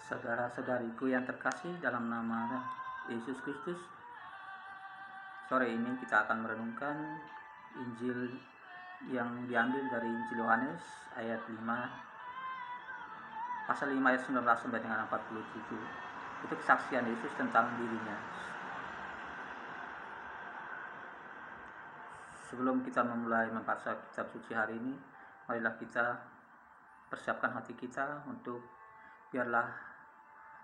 Saudara-saudariku yang terkasih dalam nama Yesus Kristus, sore ini kita akan merenungkan Injil yang diambil dari Injil Yohanes ayat 5, pasal 5 ayat 19 sampai dengan 47. Itu kesaksian Yesus tentang dirinya. Sebelum kita memulai membaca kitab suci hari ini, marilah kita persiapkan hati kita untuk biarlah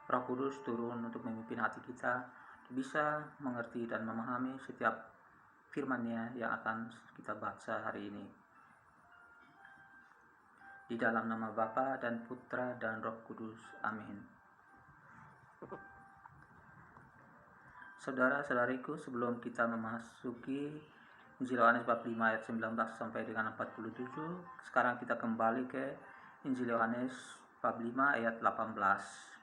Roh Kudus turun untuk memimpin hati kita, bisa mengerti dan memahami setiap firman-Nya yang akan kita baca hari ini. Di dalam nama Bapa dan Putra dan Roh Kudus. Amin. Saudara-saudariku, sebelum kita memasuki Injil Yohanes bab 5 ayat 19 sampai dengan 47, sekarang kita kembali ke Injil Yohanes bab 5 ayat 18.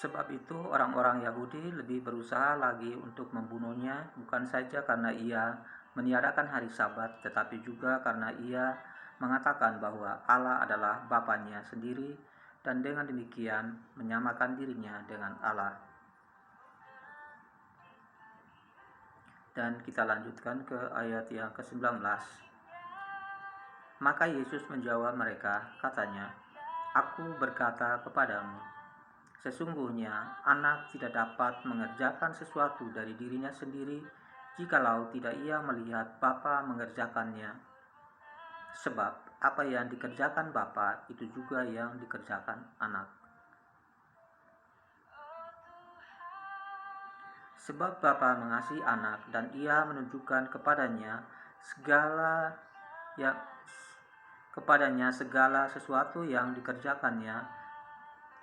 Sebab itu orang-orang Yahudi lebih berusaha lagi untuk membunuhnya, bukan saja karena ia meniadakan hari Sabat, tetapi juga karena ia mengatakan bahwa Allah adalah Bapanya sendiri dan dengan demikian menyamakan dirinya dengan Allah. Dan kita lanjutkan ke ayat yang ke-19. Maka Yesus menjawab mereka, katanya, "Aku berkata kepadamu, sesungguhnya anak tidak dapat mengerjakan sesuatu dari dirinya sendiri jikalau tidak ia melihat Bapa mengerjakannya. Sebab apa yang dikerjakan Bapa itu juga yang dikerjakan anak. Sebab Bapa mengasihi anak dan ia menunjukkan kepadanya segala sesuatu yang dikerjakannya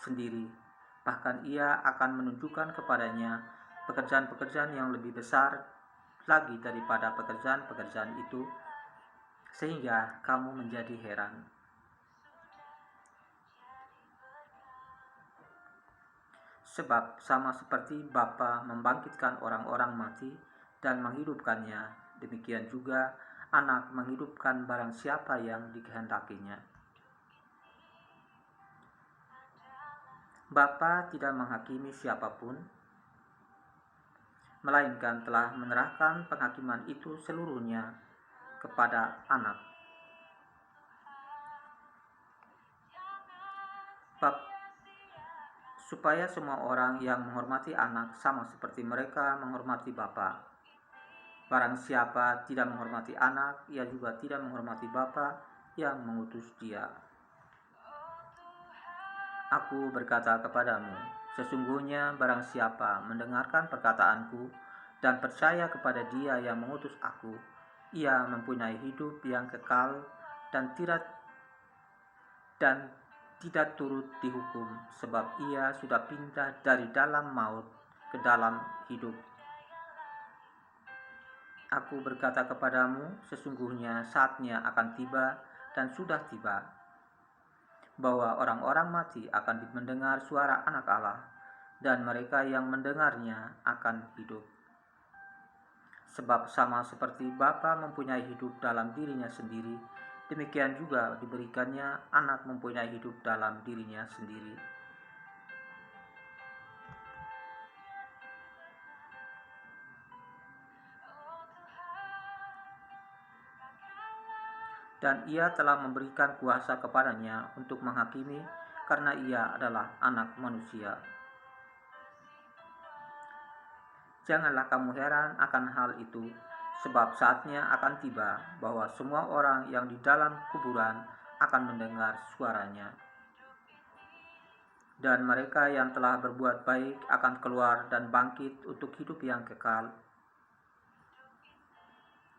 sendiri. Bahkan ia akan menunjukkan kepadanya pekerjaan-pekerjaan yang lebih besar lagi daripada pekerjaan-pekerjaan itu, sehingga kamu menjadi heran. Sebab sama seperti Bapa membangkitkan orang-orang mati dan menghidupkannya, demikian juga Anak menghidupkan barang siapa yang dikehendakinya. Bapa tidak menghakimi siapapun, melainkan telah menyerahkan penghakiman itu seluruhnya kepada Anak. Supaya semua orang yang menghormati Anak sama seperti mereka menghormati Bapa. Barang siapa tidak menghormati Anak, ia juga tidak menghormati Bapa yang mengutus Dia. Aku berkata kepadamu, sesungguhnya barang siapa mendengarkan perkataanku dan percaya kepada Dia yang mengutus aku, ia mempunyai hidup yang kekal dan tidak turut dihukum, sebab ia sudah pindah dari dalam maut ke dalam hidup. Aku berkata kepadamu, sesungguhnya saatnya akan tiba dan sudah tiba, bahwa orang-orang mati akan mendengar suara Anak Allah, dan mereka yang mendengarnya akan hidup. Sebab sama seperti Bapa mempunyai hidup dalam dirinya sendiri, demikian juga diberikannya Anak mempunyai hidup dalam dirinya sendiri. Dan ia telah memberikan kuasa kepadanya untuk menghakimi, karena ia adalah Anak manusia. Janganlah kamu heran akan hal itu, sebab saatnya akan tiba bahwa semua orang yang di dalam kuburan akan mendengar suaranya. Dan mereka yang telah berbuat baik akan keluar dan bangkit untuk hidup yang kekal.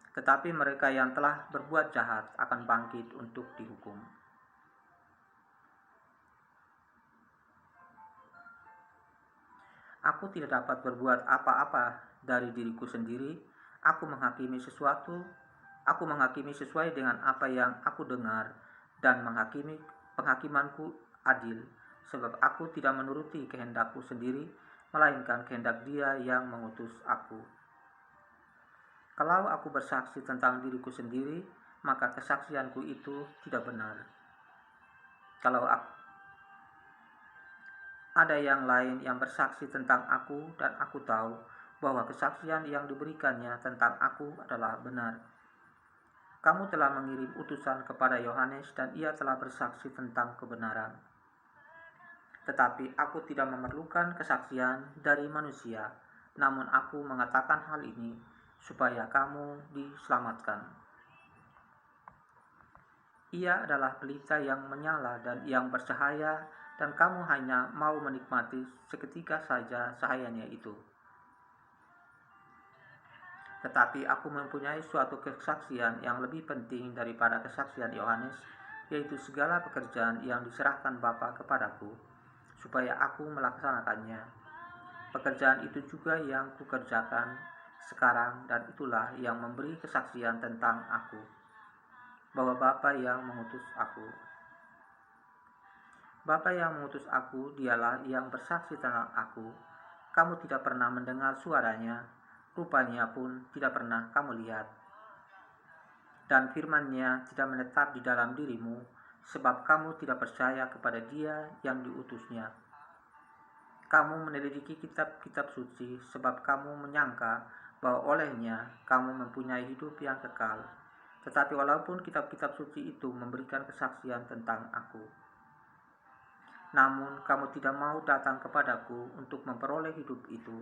Tetapi mereka yang telah berbuat jahat akan bangkit untuk dihukum. Aku tidak dapat berbuat apa-apa dari diriku sendiri. Aku menghakimi sesuai dengan apa yang aku dengar, dan penghakimanku adil, sebab aku tidak menuruti kehendakku sendiri, melainkan kehendak Dia yang mengutus aku. Kalau aku bersaksi tentang diriku sendiri, maka kesaksianku itu tidak benar. Kalau ada yang lain yang bersaksi tentang aku dan aku tahu bahwa kesaksian yang diberikannya tentang aku adalah benar. Kamu telah mengirim utusan kepada Yohanes dan ia telah bersaksi tentang kebenaran. Tetapi aku tidak memerlukan kesaksian dari manusia, namun aku mengatakan hal ini supaya kamu diselamatkan. Ia adalah pelita yang menyala dan yang bercahaya, dan kamu hanya mau menikmati seketika saja cahayanya itu. Tetapi aku mempunyai suatu kesaksian yang lebih penting daripada kesaksian Yohanes, yaitu segala pekerjaan yang diserahkan Bapa kepadaku, supaya aku melaksanakannya. Pekerjaan itu juga yang kukerjakan sekarang, dan itulah yang memberi kesaksian tentang aku, bahwa Bapa yang mengutus aku. Bapa yang mengutus aku, dialah yang bersaksi tentang aku. Kamu tidak pernah mendengar suaranya, rupanya pun tidak pernah kamu lihat. Dan firman-Nya tidak menetap di dalam dirimu, sebab kamu tidak percaya kepada Dia yang diutusnya. Kamu menyelidiki kitab-kitab suci, sebab kamu menyangka bahwa olehnya kamu mempunyai hidup yang kekal. Tetapi walaupun kitab-kitab suci itu memberikan kesaksian tentang aku, namun kamu tidak mau datang kepadaku untuk memperoleh hidup itu.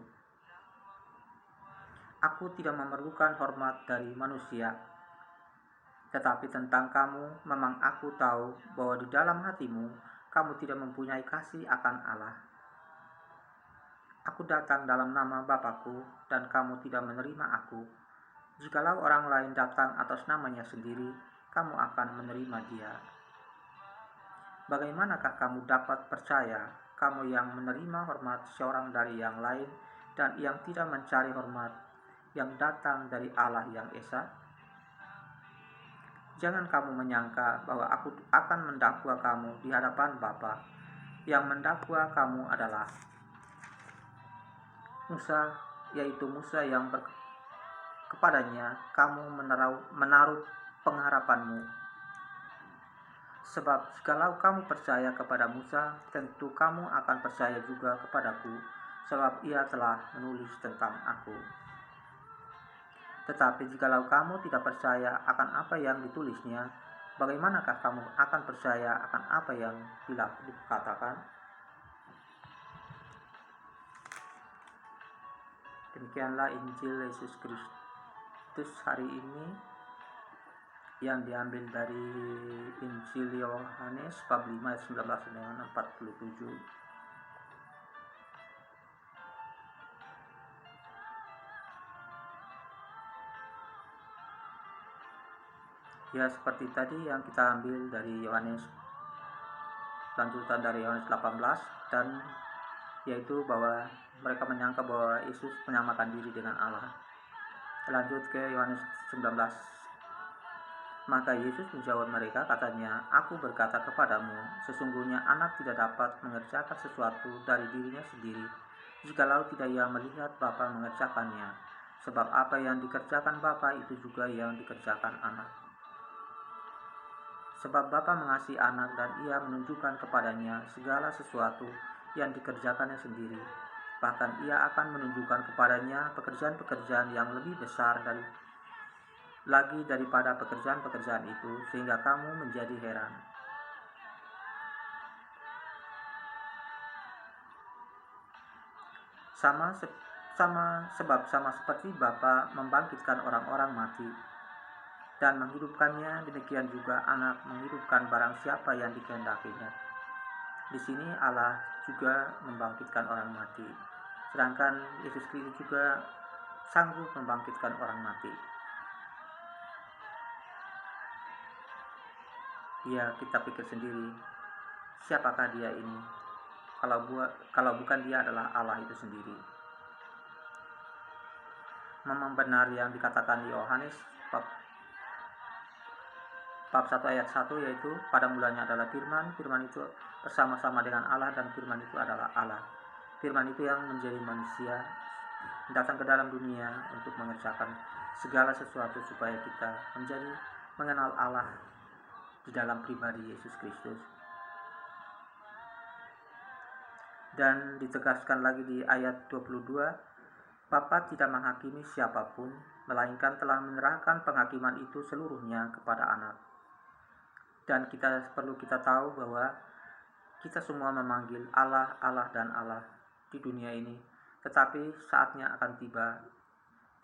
Aku tidak memerlukan hormat dari manusia, tetapi tentang kamu memang aku tahu bahwa di dalam hatimu kamu tidak mempunyai kasih akan Allah. Aku datang dalam nama Bapakku dan kamu tidak menerima aku. Jikalau orang lain datang atas namanya sendiri, kamu akan menerima dia. Bagaimanakah kamu dapat percaya, kamu yang menerima hormat seorang dari yang lain dan yang tidak mencari hormat yang datang dari Allah yang Esa? Jangan kamu menyangka bahwa aku akan mendakwa kamu di hadapan Bapa. Yang mendakwa kamu adalah Musa, yaitu Musa yang kepadanya kamu menaruh pengharapanmu. Sebab jikalau kamu percaya kepada Musa, tentu kamu akan percaya juga kepadaku, sebab ia telah menulis tentang aku. Tetapi jikalau kamu tidak percaya akan apa yang ditulisnya, bagaimanakah kamu akan percaya akan apa yang dikatakan? Demikianlah Injil Yesus Kristus hari ini yang diambil dari Injil Yohanes bab 5 ayat 19 dan 47. Ya, seperti tadi yang kita ambil dari Yohanes, lanjutan dari Yohanes 18, dan yaitu bahwa mereka menyangka bahwa Yesus menyamakan diri dengan Allah. Lanjut ke Yohanes 19. Maka Yesus menjawab mereka, katanya, aku berkata kepadamu, sesungguhnya anak tidak dapat mengerjakan sesuatu dari dirinya sendiri, jikalau tidak ia melihat Bapa mengerjakannya. Sebab apa yang dikerjakan Bapa itu juga yang dikerjakan anak. Sebab Bapa mengasihi anak dan ia menunjukkan kepadanya segala sesuatu yang dikerjakannya sendiri. Bahkan ia akan menunjukkan kepadanya pekerjaan-pekerjaan yang lebih besar lagi daripada pekerjaan-pekerjaan itu, sehingga kamu menjadi heran. Sebab sama seperti Bapa membangkitkan orang-orang mati dan menghidupkannya, demikian juga anak menghidupkan barang siapa yang dikehendakinya. Di sini Allah juga membangkitkan orang mati, sedangkan Yesus Kristus juga sanggup membangkitkan orang mati. Ya, kita pikir sendiri, siapakah dia ini? Kalau bukan dia adalah Allah itu sendiri. Memang benar yang dikatakan di Yohanes bab 1 ayat 1, yaitu pada mulanya adalah firman, firman itu bersama-sama dengan Allah dan firman itu adalah Allah. Firman itu yang menjadi manusia datang ke dalam dunia untuk mengerjakan segala sesuatu supaya kita menjadi mengenal Allah di dalam pribadi Yesus Kristus. Dan ditegaskan lagi di ayat 22, Bapa tidak menghakimi siapapun, melainkan telah menyerahkan penghakiman itu seluruhnya kepada Anak. Dan perlu kita tahu bahwa kita semua memanggil Allah, Allah dan Allah di dunia ini, tetapi saatnya akan tiba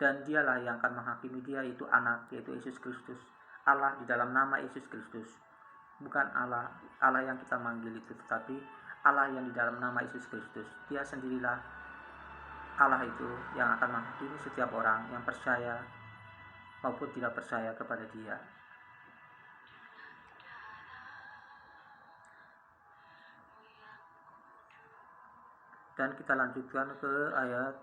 dan dialah yang akan menghakimi. Dia itu Anak, yaitu Yesus Kristus. Allah di dalam nama Yesus Kristus. Bukan Allah yang kita manggil itu, tetapi Allah yang di dalam nama Yesus Kristus. Dia sendirilah Allah itu yang akan menghakimi setiap orang yang percaya maupun tidak percaya kepada Dia. Dan kita lanjutkan ke ayat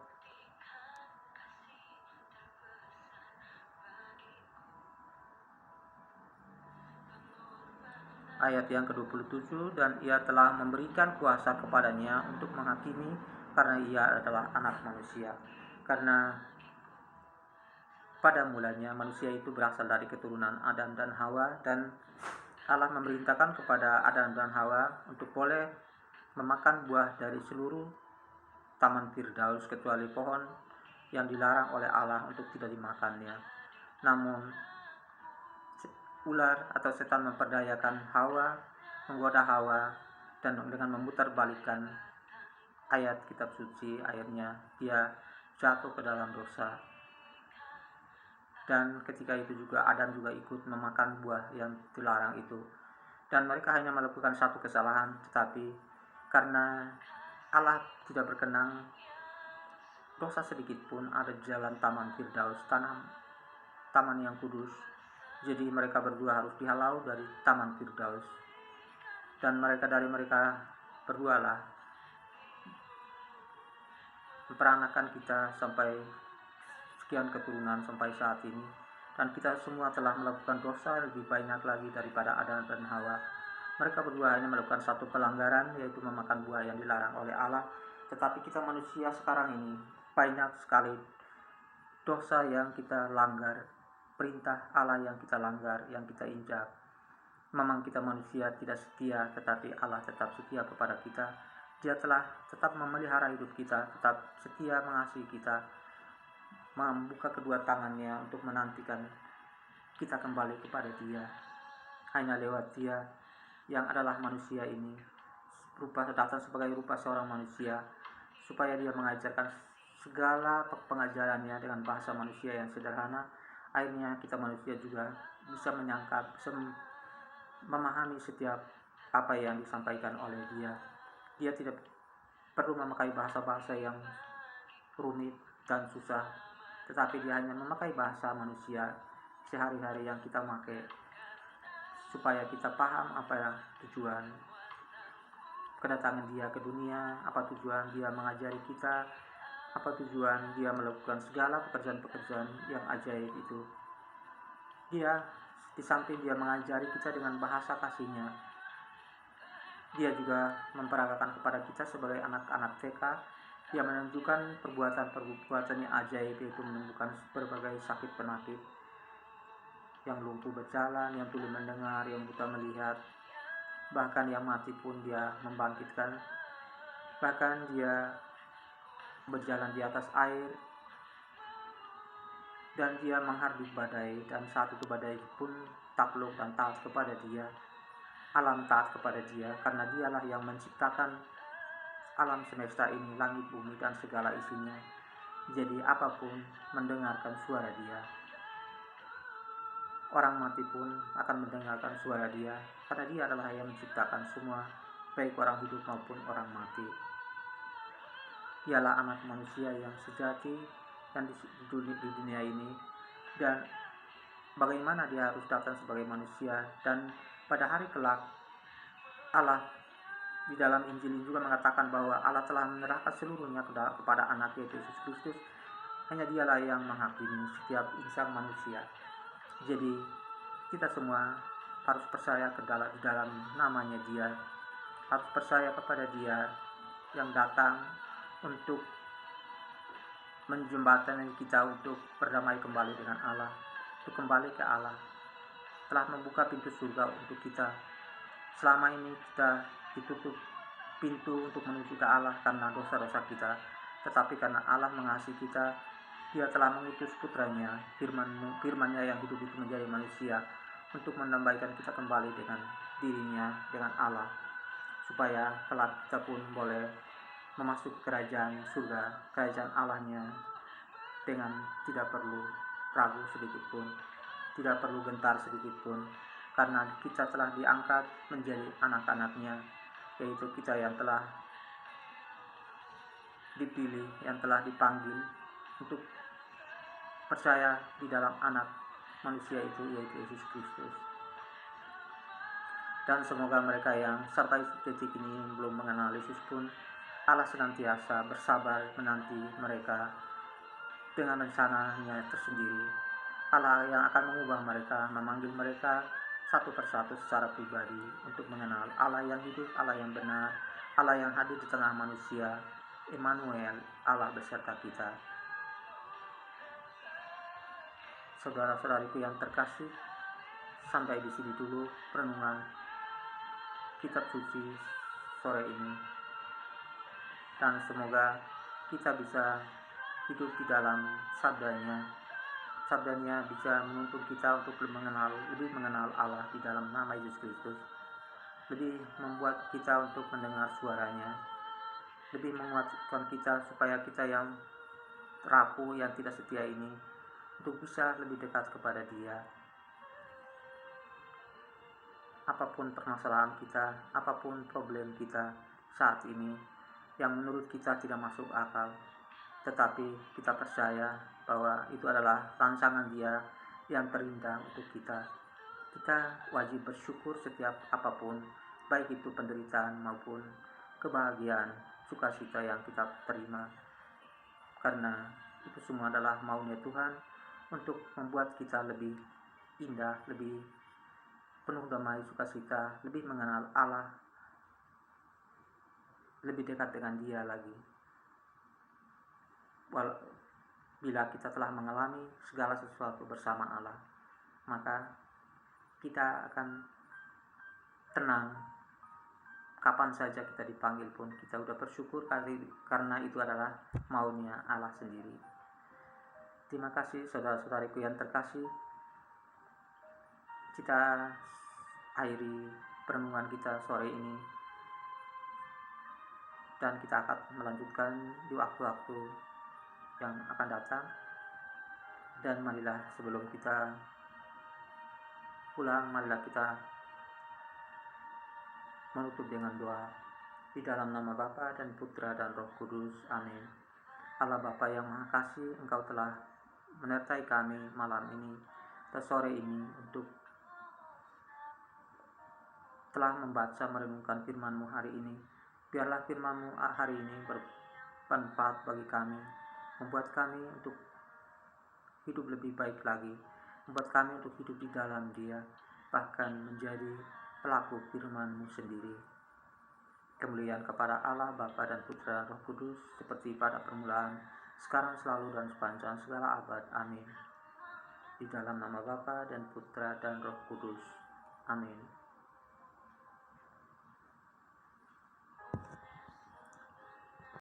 yang ke-27, dan ia telah memberikan kuasa kepadanya untuk menghakimi karena ia adalah anak manusia. Karena pada mulanya manusia itu berasal dari keturunan Adam dan Hawa, dan Allah memerintahkan kepada Adam dan Hawa untuk boleh memakan buah dari seluruh taman Firdaus kecuali pohon yang dilarang oleh Allah untuk tidak dimakannya. Namun ular atau setan memperdayakan Hawa, menggoda Hawa, dan dengan memutarbalikkan ayat kitab suci, ayatnya dia jatuh ke dalam dosa. Dan ketika itu juga Adam juga ikut memakan buah yang dilarang itu, dan mereka hanya melakukan satu kesalahan, tetapi karena Allah tidak berkenan dosa sedikit pun ada di jalan taman Firdaus, taman yang kudus. Jadi mereka berdua harus dihalau dari taman Firdaus. Dan mereka berdua lah memperanakan kita sampai sekian keturunan sampai saat ini. Dan kita semua telah melakukan dosa lebih banyak lagi daripada Adam dan Hawa. Mereka berdua hanya melakukan satu pelanggaran, yaitu memakan buah yang dilarang oleh Allah. Tetapi kita manusia sekarang ini banyak sekali dosa yang kita langgar, perintah Allah yang kita langgar, yang kita injak. Memang kita manusia tidak setia, tetapi Allah tetap setia kepada kita. Dia telah tetap memelihara hidup kita, tetap setia mengasihi kita, membuka kedua tangannya untuk menantikan kita kembali kepada Dia. Hanya lewat Dia yang adalah manusia ini, datang sebagai rupa seorang manusia, supaya Dia mengajarkan segala pengajarannya dengan bahasa manusia yang sederhana. Akhirnya kita manusia juga bisa menyangka, bisa memahami setiap apa yang disampaikan oleh Dia. Dia tidak perlu memakai bahasa-bahasa yang rumit dan susah, tetapi Dia hanya memakai bahasa manusia sehari-hari yang kita pakai, supaya kita paham apa tujuan kedatangan Dia ke dunia, apa tujuan Dia mengajari kita, apa tujuan Dia melakukan segala pekerjaan-pekerjaan yang ajaib itu. Dia, di samping Dia mengajari kita dengan bahasa kasih-Nya, Dia juga memperagakan kepada kita sebagai anak-anak TK. Dia menunjukkan perbuatan yang ajaib, yaitu menyembuhkan berbagai sakit penyakit, yang lumpuh berjalan, yang tuli mendengar, yang buta melihat, bahkan yang mati pun Dia membangkitkan. Bahkan Dia berjalan di atas air, dan Dia menghardik badai, dan saat itu badai pun takluk dan taat kepada Dia. Alam taat kepada Dia, karena Dialah yang menciptakan alam semesta ini, langit, bumi, dan segala isinya. Jadi apapun mendengarkan suara Dia. Orang mati pun akan mendengarkan suara Dia, karena Dia adalah yang menciptakan semua, baik orang hidup maupun orang mati. Dialah anak manusia yang sejati yang di dunia ini, dan bagaimana Dia harus datang sebagai manusia. Dan pada hari kelak, Allah di dalam Injil juga mengatakan bahwa Allah telah menyerahkan seluruhnya kepada Anak, yaitu Yesus Kristus. Hanya Dialah yang menghakimi setiap insan manusia. Jadi kita semua harus percaya di dalam namanya Dia, harus percaya kepada Dia yang datang untuk menjembatani kita untuk berdamai kembali dengan Allah, untuk kembali ke Allah, telah membuka pintu surga untuk kita. Selama ini kita ditutup pintu untuk menuju ke Allah karena dosa-dosa kita, tetapi karena Allah mengasihi kita, Dia telah mengutus putranya, firman-Nya yang hidup itu menjadi manusia, untuk menambahkan kita kembali dengan dirinya, dengan Allah, supaya kelak kita pun boleh memasuki kerajaan surga, kerajaan Allahnya, dengan tidak perlu ragu sedikit pun, tidak perlu gentar sedikit pun, karena kita telah diangkat menjadi anak-anaknya, yaitu kita yang telah dipilih, yang telah dipanggil untuk percaya di dalam anak manusia itu, yaitu Yesus Kristus. Dan semoga mereka yang sampai detik ini belum mengenal Yesus pun, Allah senantiasa bersabar menanti mereka dengan rencananya tersendiri. Allah yang akan mengubah mereka, memanggil mereka satu persatu secara pribadi untuk mengenal Allah yang hidup, Allah yang benar, Allah yang hadir di tengah manusia, Immanuel, Allah beserta kita. Saudara-saudariku yang terkasih, sampai di sini dulu perenungan kitab suci sore ini, dan semoga kita bisa hidup di dalam sabdanya bisa menuntun kita untuk lebih mengenal Allah di dalam nama Yesus Kristus, lebih membuat kita untuk mendengar suaranya, lebih menguatkan kita supaya kita yang rapuh, yang tidak setia ini, untuk bisa lebih dekat kepada Dia. Apapun permasalahan kita, apapun problem kita saat ini yang menurut kita tidak masuk akal, tetapi kita percaya bahwa itu adalah rancangan Dia yang terindah untuk kita. Kita wajib bersyukur setiap apapun, baik itu penderitaan maupun kebahagiaan, sukacita yang kita terima, karena itu semua adalah maunya Tuhan untuk membuat kita lebih indah, lebih penuh damai sukacita, lebih mengenal Allah, lebih dekat dengan Dia lagi. Bila kita telah mengalami segala sesuatu bersama Allah, maka kita akan tenang. Kapan saja kita dipanggil pun kita sudah bersyukur karena itu adalah maunya Allah sendiri. Terima kasih saudara-saudariku yang terkasih. Kita akhiri perenungan kita sore ini, dan kita akan melanjutkan di waktu-waktu yang akan datang. Dan marilah sebelum kita pulang, marilah kita menutup dengan doa. Di dalam nama Bapa dan Putra dan Roh Kudus. Amin. Allah Bapa yang Maha Kasih, Engkau telah menyertai kami malam ini dan sore ini untuk telah membaca merenungkan firman-Mu hari ini. Biarlah firman-Mu hari ini bermanfaat bagi kami, membuat kami untuk hidup lebih baik lagi, membuat kami untuk hidup di dalam Dia, bahkan menjadi pelaku firman-Mu sendiri. Kemuliaan kepada Allah Bapa dan Putra dan Roh Kudus, seperti pada permulaan, sekarang, selalu, dan sepanjang segala abad. Amin. Di dalam nama Bapa dan Putra dan Roh Kudus. Amin.